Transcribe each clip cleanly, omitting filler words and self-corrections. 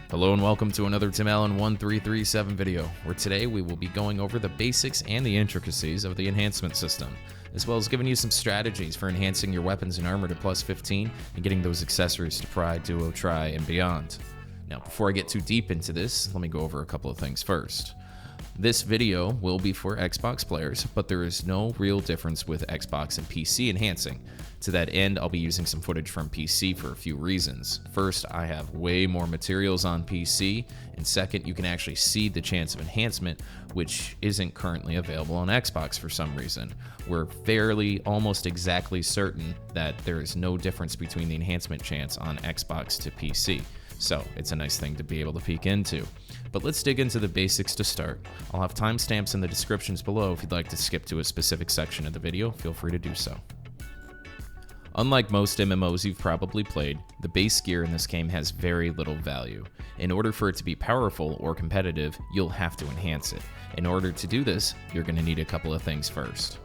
Hello and welcome to another Tim Allen 1337 video, where today we will be going over the basics and the intricacies of the enhancement system, as well as giving you some strategies for enhancing your weapons and armor to plus 15 and getting those accessories to Pride, Duo, Tri, and beyond. Now, before I get too deep into this, let me go over a couple of things first. This video will be for Xbox players, but there is no real difference with Xbox and PC enhancing. To that end, I'll be using some footage from PC for a few reasons. First, I have way more materials on PC, and second, you can actually see the chance of enhancement, which isn't currently available on Xbox for some reason. We're fairly, almost exactly certain that there is no difference between the enhancement chance on Xbox to PC. So it's a nice thing to be able to peek into. But let's dig into the basics to start. I'll have timestamps in the descriptions below. If you'd like to skip to a specific section of the video, feel free to do so. Unlike most MMOs you've probably played, the base gear in this game has very little value. In order for it to be powerful or competitive, you'll have to enhance it. In order to do this, you're going to need a couple of things first.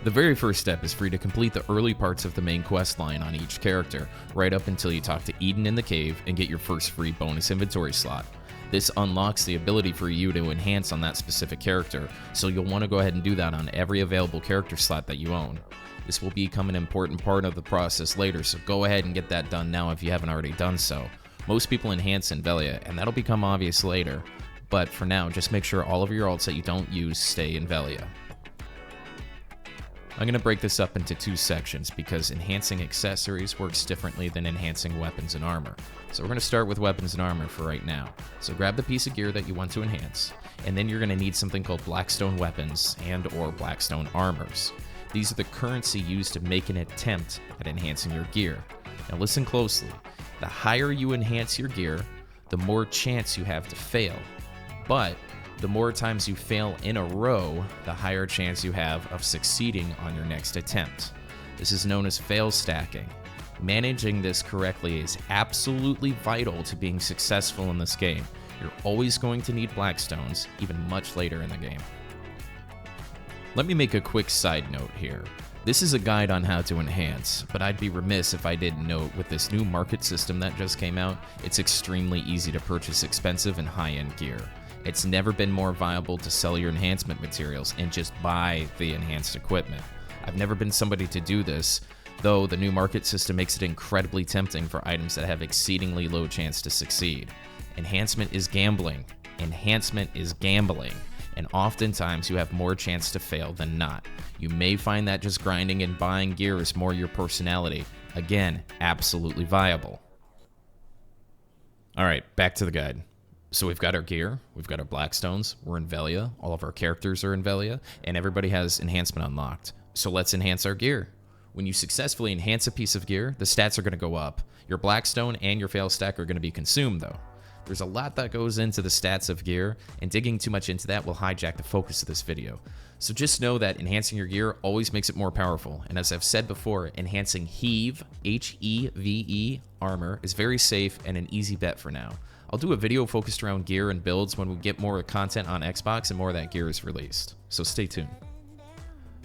The very first step is for you to complete the early parts of the main quest line on each character, right up until you talk to Eden in the cave and get your first free bonus inventory slot. This unlocks the ability for you to enhance on that specific character, so you'll want to go ahead and do that on every available character slot that you own. This will become an important part of the process later, so go ahead and get that done now if you haven't already done so. Most people enhance in Velia, and that'll become obvious later, but for now, just make sure all of your alts that you don't use stay in Velia. I'm going to break this up into two sections because enhancing accessories works differently than enhancing weapons and armor. So we're going to start with weapons and armor for right now. So grab the piece of gear that you want to enhance, and then you're going to need something called Blackstone weapons and or Blackstone armors. These are the currency used to make an attempt at enhancing your gear. Now listen closely. The higher you enhance your gear, the more chance you have to fail. But the more times you fail in a row, the higher chance you have of succeeding on your next attempt. This is known as fail stacking. Managing this correctly is absolutely vital to being successful in this game. You're always going to need Blackstones, even much later in the game. Let me make a quick side note here. This is a guide on how to enhance, but I'd be remiss if I didn't note with this new market system that just came out, it's extremely easy to purchase expensive and high-end gear. It's never been more viable to sell your enhancement materials and just buy the enhanced equipment. I've never been somebody to do this, though the new market system makes it incredibly tempting for items that have exceedingly low chance to succeed. Enhancement is gambling. Enhancement is gambling. And oftentimes you have more chance to fail than not. You may find that just grinding and buying gear is more your personality. Again, absolutely viable. Alright, back to the guide. So we've got our gear, we've got our Blackstones, we're in Velia, all of our characters are in Velia, and everybody has enhancement unlocked. So let's enhance our gear. When you successfully enhance a piece of gear, the stats are going to go up. Your Blackstone and your fail stack are going to be consumed though. There's a lot that goes into the stats of gear, and digging too much into that will hijack the focus of this video. So just know that enhancing your gear always makes it more powerful, and as I've said before, enhancing Heave, H-E-V-E, armor is very safe and an easy bet for now. I'll do a video focused around gear and builds when we get more content on Xbox and more of that gear is released, so stay tuned.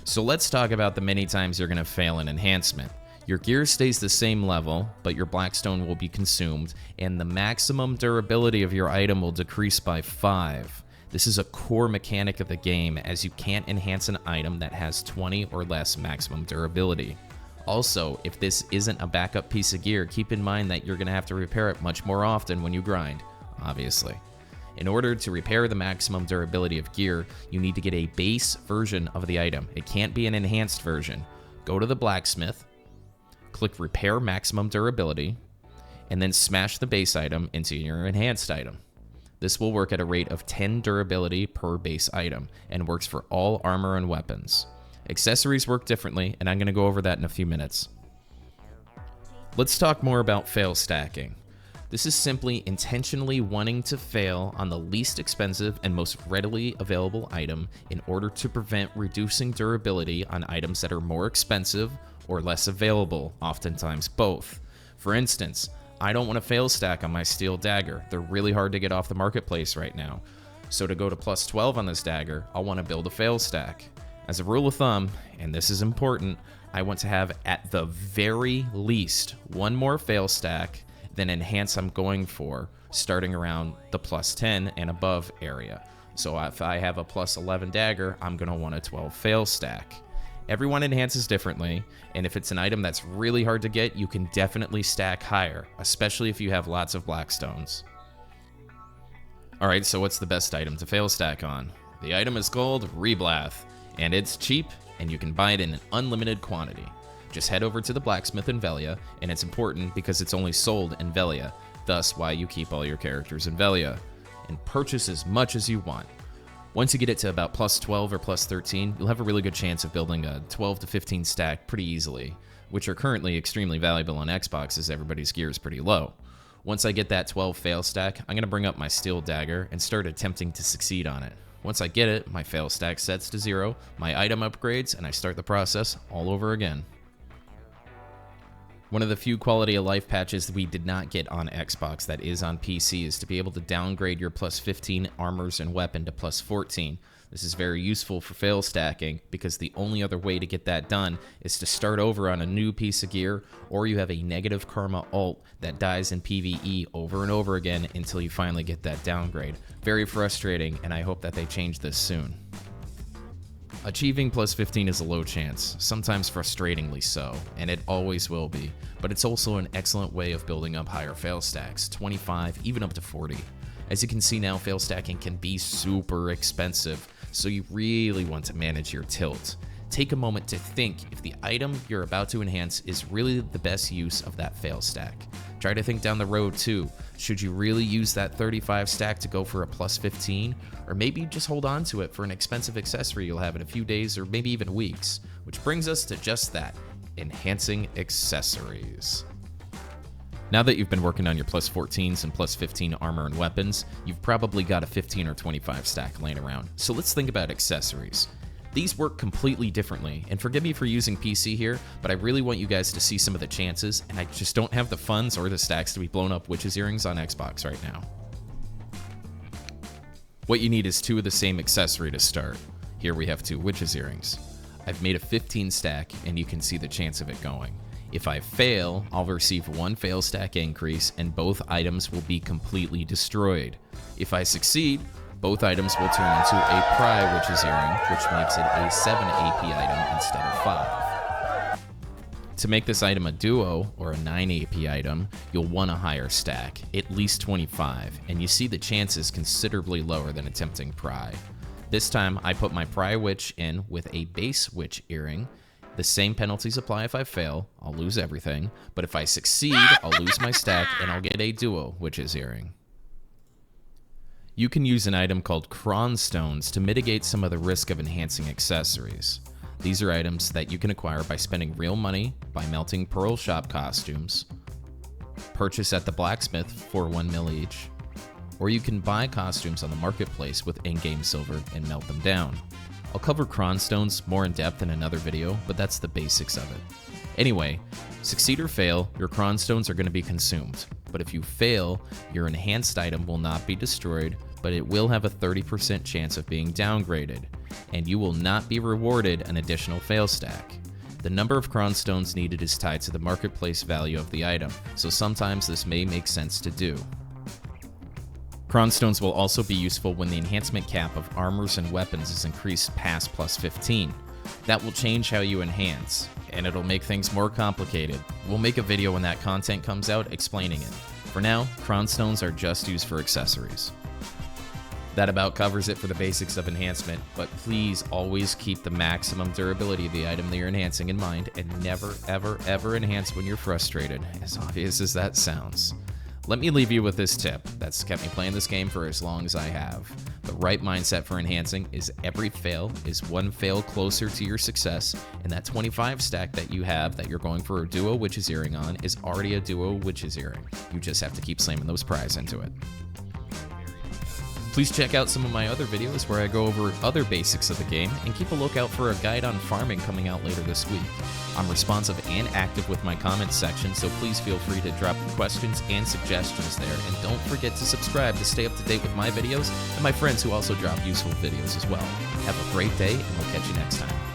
So let's talk about the many times you're going to fail in enhancement. Your gear stays the same level, but your Blackstone will be consumed, and the maximum durability of your item will decrease by 5. This is a core mechanic of the game, as you can't enhance an item that has 20 or less maximum durability. Also, if this isn't a backup piece of gear, keep in mind that you're going to have to repair it much more often when you grind, obviously. In order to repair the maximum durability of gear, you need to get a base version of the item. It can't be an enhanced version. Go to the blacksmith, click Repair Maximum Durability, and then smash the base item into your enhanced item. This will work at a rate of 10 durability per base item, and works for all armor and weapons. Accessories work differently, and I'm going to go over that in a few minutes. Let's talk more about fail stacking. This is simply intentionally wanting to fail on the least expensive and most readily available item in order to prevent reducing durability on items that are more expensive or less available, oftentimes both. For instance, I don't want to fail stack on my steel dagger. They're really hard to get off the marketplace right now. So to go to plus 12 on this dagger, I'll want to build a fail stack. As a rule of thumb, and this is important, I want to have at the very least one more fail stack then enhance I'm going for starting around the plus 10 and above area. So if I have a plus 11 dagger, I'm going to want a 12 fail stack. Everyone enhances differently, and if it's an item that's really hard to get, you can definitely stack higher, especially if you have lots of blackstones. Alright, so what's the best item to fail stack on? The item is called Reblath, and it's cheap, and you can buy it in an unlimited quantity. Just head over to the blacksmith in Velia, and it's important because it's only sold in Velia, thus why you keep all your characters in Velia, and purchase as much as you want. Once you get it to about plus 12 or plus 13, you'll have a really good chance of building a 12 to 15 stack pretty easily, which are currently extremely valuable on Xbox as everybody's gear is pretty low. Once I get that 12 fail stack, I'm going to bring up my steel dagger and start attempting to succeed on it. Once I get it, my fail stack sets to 0, my item upgrades, and I start the process all over again. One of the few quality of life patches that we did not get on Xbox that is on PC is to be able to downgrade your plus 15 armors and weapon to plus 14. This is very useful for fail stacking because the only other way to get that done is to start over on a new piece of gear, or you have a negative karma alt that dies in PvE over and over again until you finally get that downgrade. Very frustrating, and I hope that they change this soon. Achieving plus 15 is a low chance, sometimes frustratingly so, and it always will be, but it's also an excellent way of building up higher fail stacks, 25, even up to 40. As you can see now, fail stacking can be super expensive, so you really want to manage your tilt. Take a moment to think if the item you're about to enhance is really the best use of that fail stack. Try to think down the road too. Should you really use that 35 stack to go for a plus 15? Or maybe just hold on to it for an expensive accessory you'll have in a few days or maybe even weeks. Which brings us to just that, enhancing accessories. Now that you've been working on your plus 14s and plus 15 armor and weapons, you've probably got a 15 or 25 stack laying around. So let's think about accessories. These work completely differently, and forgive me for using PC here, but I really want you guys to see some of the chances, and I just don't have the funds or the stacks to be blown up witches earrings on Xbox right now. What you need is 2 of the same accessory to start. Here we have 2 witches earrings. I've made a 15 stack, and you can see the chance of it going. If I fail, I'll receive 1 fail stack increase, and both items will be completely destroyed. If I succeed, both items will turn into a Pry Witch's Earring, which makes it a 7 AP item instead of 5. To make this item a duo, or a 9 AP item, you'll want a higher stack, at least 25, and you see the chances considerably lower than attempting Pry. This time, I put my Pry Witch in with a base Witch Earring. The same penalties apply if I fail, I'll lose everything, but if I succeed, I'll lose my stack and I'll get a duo Witch's Earring. You can use an item called Cronstones to mitigate some of the risk of enhancing accessories. These are items that you can acquire by spending real money, by melting Pearl Shop costumes, purchase at the blacksmith for 1 mil each, or you can buy costumes on the marketplace with in-game silver and melt them down. I'll cover Cronstones more in depth in another video, but that's the basics of it. Anyway, succeed or fail, your Cronstones are going to be consumed. But if you fail, your enhanced item will not be destroyed, but it will have a 30% chance of being downgraded, and you will not be rewarded an additional fail stack. The number of Cronstones needed is tied to the marketplace value of the item, so sometimes this may make sense to do. Cronstones will also be useful when the enhancement cap of armors and weapons is increased past plus 15. That will change how you enhance, and it'll make things more complicated. We'll make a video when that content comes out explaining it. For now, Cronstones are just used for accessories. That about covers it for the basics of enhancement, but please always keep the maximum durability of the item that you're enhancing in mind, and never, ever, ever enhance when you're frustrated, as obvious as that sounds. Let me leave you with this tip that's kept me playing this game for as long as I have. The right mindset for enhancing is every fail is 1 fail closer to your success, and that 25 stack that you have that you're going for a duo Witch's Earring on is already a duo Witch's Earring. You just have to keep slamming those pries into it. Please check out some of my other videos where I go over other basics of the game, and keep a lookout for a guide on farming coming out later this week. I'm responsive and active with my comments section, so please feel free to drop questions and suggestions there, and don't forget to subscribe to stay up to date with my videos and my friends who also drop useful videos as well. Have a great day, and we'll catch you next time.